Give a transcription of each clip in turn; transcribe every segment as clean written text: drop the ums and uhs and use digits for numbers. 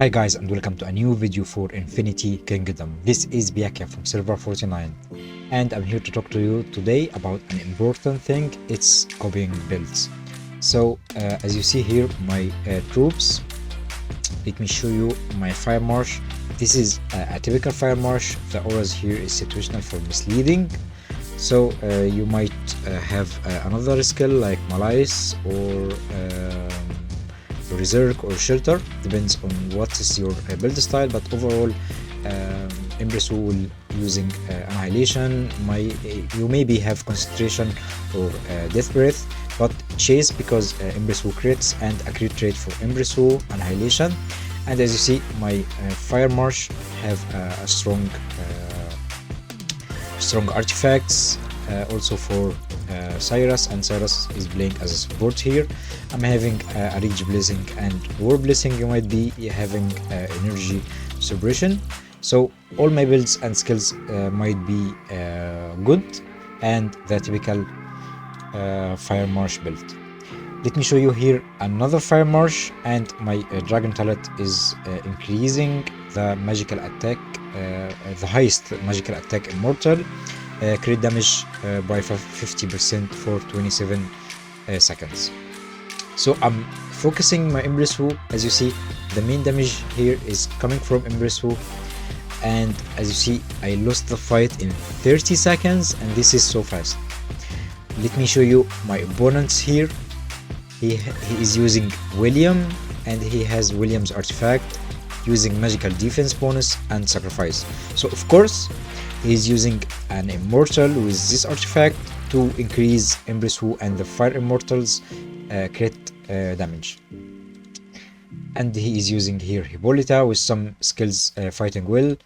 Hi guys, and welcome to a new video for Infinity Kingdom. This is Pyakia from server 49, and I'm here to talk to you today about an important thing. It's copying builds. So as you see here, my troops, let me show you my fire marsh. This is a typical fire marsh. The auras here is situational for misleading. So you might have another skill like Malais or Reserve or Shelter, depends on what is your build style, but overall Empress will using Annihilation. You maybe have Concentration or Death Breath, but Chase because Empress crits and a crit rate for Empress Annihilation. And as you see, my Fire Marsh have a strong artifacts also for Cyrus, and Cyrus is playing as a support here. I'm having a Rage Blessing and War Blessing. You might be having Energy Suppression. So all my builds and skills might be good, and the typical Fire Marsh build. Let me show you here another Fire Marsh, and my Dragon Talent is increasing the magical attack, the highest magical attack immortal. Crit damage by 50% for 27 seconds. So I'm focusing my Empress Wu. As you see, the main damage here is coming from Empress Wu, and as you see, I lost the fight in 30 seconds, and this is so fast. Let me show you my opponents here. He is using William, and he has William's artifact using magical defense bonus and sacrifice. So of course he is using an immortal with this artifact to increase Empress Wu and the Fire Immortals crit damage. And he is using here Hippolyta with some skills fighting well,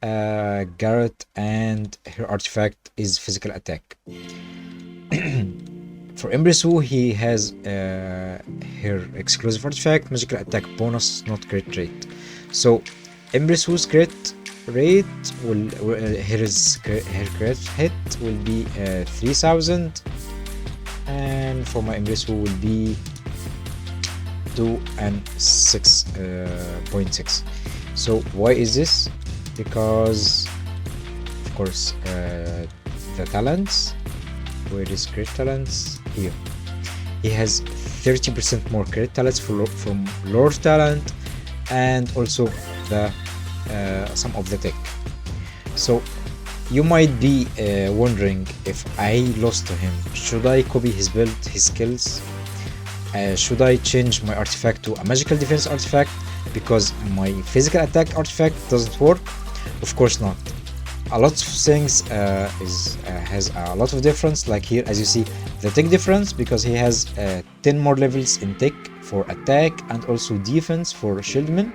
Garrett, and her artifact is physical attack. For Empress Wu, he has her exclusive artifact, magical attack bonus, not crit rate. So Empress Wu's crit rate will her crit hit will be 3000, and for my Empress Wu will be 2 and 6.6. So why is this? Because of course the talents, where is crit talents? Here he has 30% more crit talents from Lord talent, and also the some of the tech. So you might be wondering, if I lost to him, should I copy his build, his skills? Should I change my artifact to a magical defense artifact because my physical attack artifact doesn't work? Of course not. A lot of things has a lot of difference. Like here, as you see, the tech difference, because he has 10 more levels in tech for attack and also defense for shieldmen,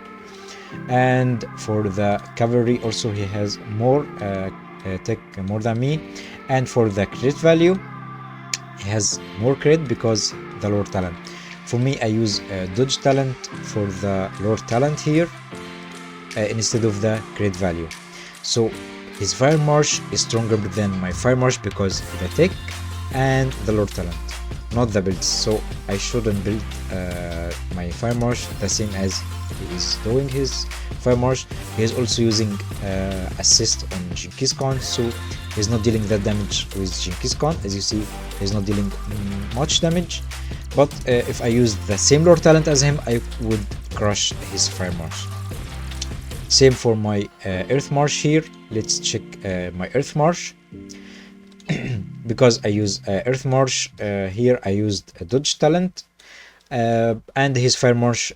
and for the cavalry also he has more tech more than me, and for the crit value he has more crit because the Lord talent. For me, I use dodge talent for the Lord talent here instead of the crit value. So his Fire Marsh is stronger than my Fire Marsh because the tech and the Lord talent, not the builds. So I shouldn't build my Fire Marsh the same as he is doing his Fire Marsh. He is also using assist on Genghis Khan, so he's not dealing that damage with Genghis Khan. As you see, he's not dealing much damage, but if I use the same Lord talent as him, I would crush his Fire Marsh. Same for my Earth Marsh here. Let's check my Earth Marsh. Because I use Earth Marsh here, I used a dodge talent, and his Fire Marsh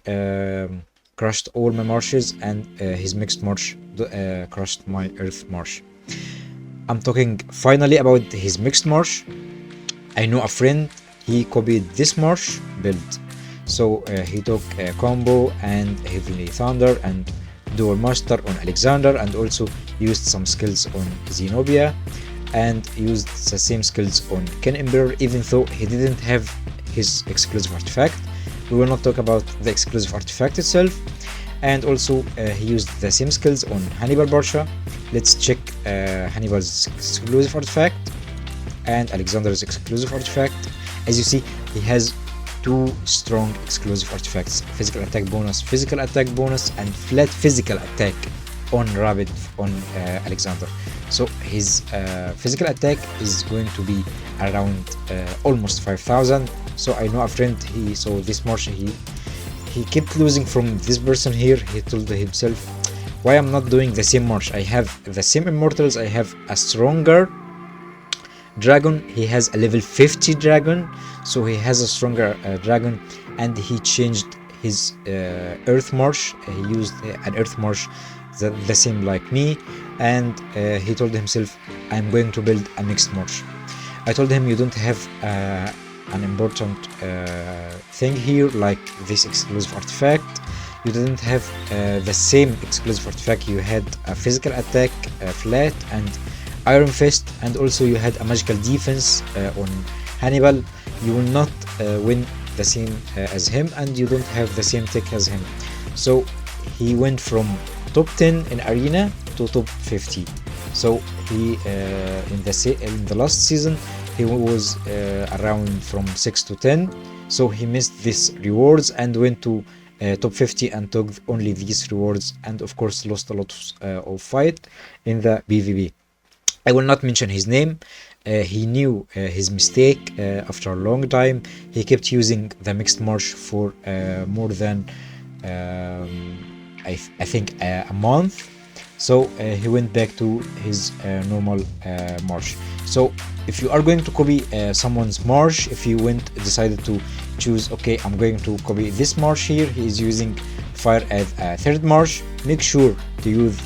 crushed all my marshes, and his mixed marsh crushed my Earth Marsh. I'm talking finally about his mixed marsh. I know a friend, he copied this marsh build. So he took a combo and Heavenly Thunder and Dual Master on Alexander, and also used some skills on Zenobia, and used the same skills on Ken Emperor, even though he didn't have his exclusive artifact. We will not talk about the exclusive artifact itself. And also he used the same skills on Hannibal Barsha. Let's check Hannibal's exclusive artifact and Alexander's exclusive artifact. As you see, he has two strong exclusive artifacts: physical attack bonus, and flat physical attack on Rabbit on Alexander. So his physical attack is going to be around almost 5,000. So I know a friend, he saw this march, he kept losing from this person here. He told himself, why I'm not doing the same march? I have the same immortals, I have a stronger dragon, he has a level 50 dragon, so he has a stronger dragon, and he changed his earth march. He used an earth march the same like me, and he told himself, I'm going to build a mixed march. I told him, you don't have an important thing here like this exclusive artifact. You didn't have the same exclusive artifact. You had a physical attack, flat, and Iron Fist, and also you had a magical defense on Hannibal. You will not win the same as him, and you don't have the same tech as him. So he went from top 10 in arena to top 50. So he in the last season he was around from 6 to 10. So he missed these rewards and went to top 50 and took only these rewards, and of course lost a lot of fight in the PvP. I will not mention his name. He knew his mistake after a long time. He kept using the mixed march for more than I think a month. So he went back to his normal march. So if you are going to copy someone's march, if you decided to choose, okay, I'm going to copy this march here, he is using fire as a third march, make sure to use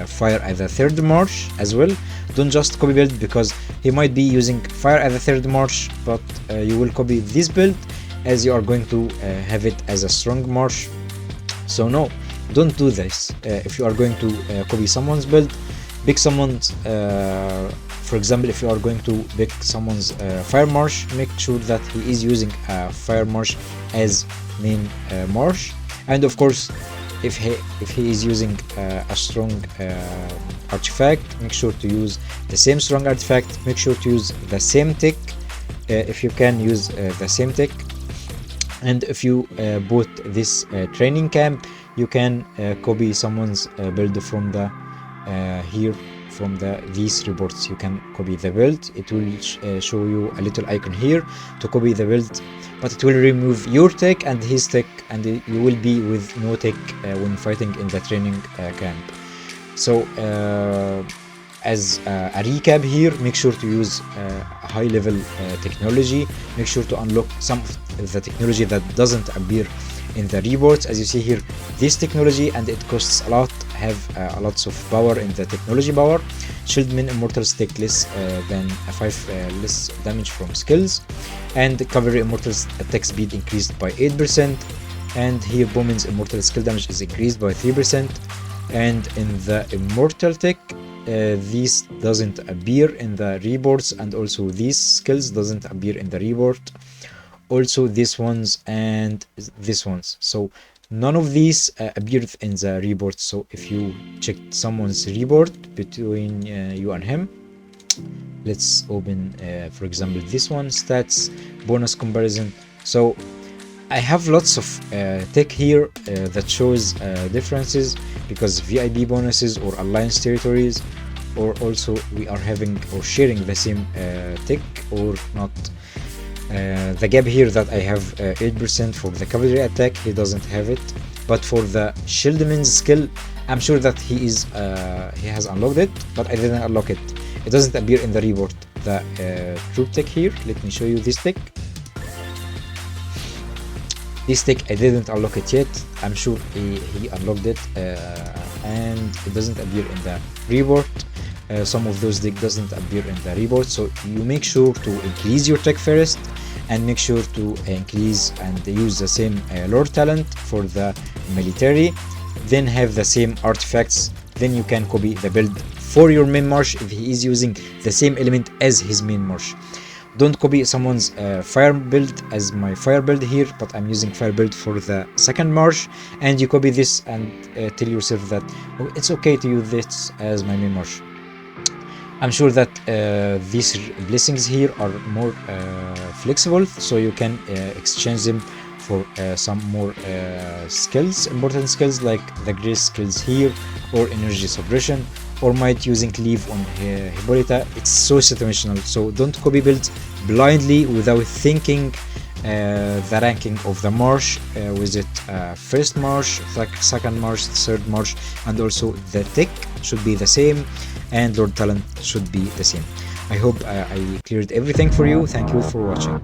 fire as a third march as well. Don't just copy build, because he might be using fire as a third march, but you will copy this build as you are going to have it as a strong march. So no, don't do this. If you are going to copy someone's build, pick someone's for example, if you are going to pick someone's fire march, make sure that he is using a fire march as main march. And of course, if he is using a strong artifact, make sure to use the same strong artifact. Make sure to use the same tech if you can use the same tech. And if you bought this training camp, you can copy someone's build from the here from these reports. You can copy the build. It will show you a little icon here to copy the build, but it will remove your tech and his tech, and you will be with no tech when fighting in the training camp. So as a recap here, make sure to use high level technology. Make sure to unlock some of the technology that doesn't appear in the reports. As you see here, this technology, and it costs a lot, have lots of power in the technology power. Shieldman immortals take less than 5 less damage from skills, and cavalry immortals attack speed increased by 8%, and here Bowman's immortal skill damage is increased by 3%. And in the immortal tech, this doesn't appear in the reports, and also these skills doesn't appear in the report, also this ones and this ones. So none of these appeared in the report. So if you checked someone's report between you and him, let's open for example this one, stats bonus comparison. So I have lots of tech here that shows differences, because VIP bonuses or alliance territories, or also we are having or sharing the same tech or not. The gap here that I have 8% for the cavalry attack, he doesn't have it, but for the shieldman's skill, I'm sure that he has unlocked it, but I didn't unlock it. It doesn't appear in the report. The troop tech here, let me show you this tech. This tech I didn't unlock it yet. I'm sure he unlocked it, and it doesn't appear in the report. Some of those tech doesn't appear in the report, so you make sure to increase your tech first, and make sure to increase and use the same lore talent for the military, then have the same artifacts. Then you can copy the build for your main march if he is using the same element as his main march. Don't copy someone's fire build as my fire build here, but I'm using fire build for the second march, and you copy this and tell yourself that, oh, it's okay to use this as my main march. I'm sure that these blessings here are more flexible, so you can exchange them for some more skills, important skills like the grace skills here, or energy suppression, or might using cleave on Hippolyta. It's so situational, so don't copy build blindly without thinking the ranking of the march. Was it first march, second march, third march, and also the tick should be the same, and Lord Talent should be the same. I hope I cleared everything for you. Thank you for watching.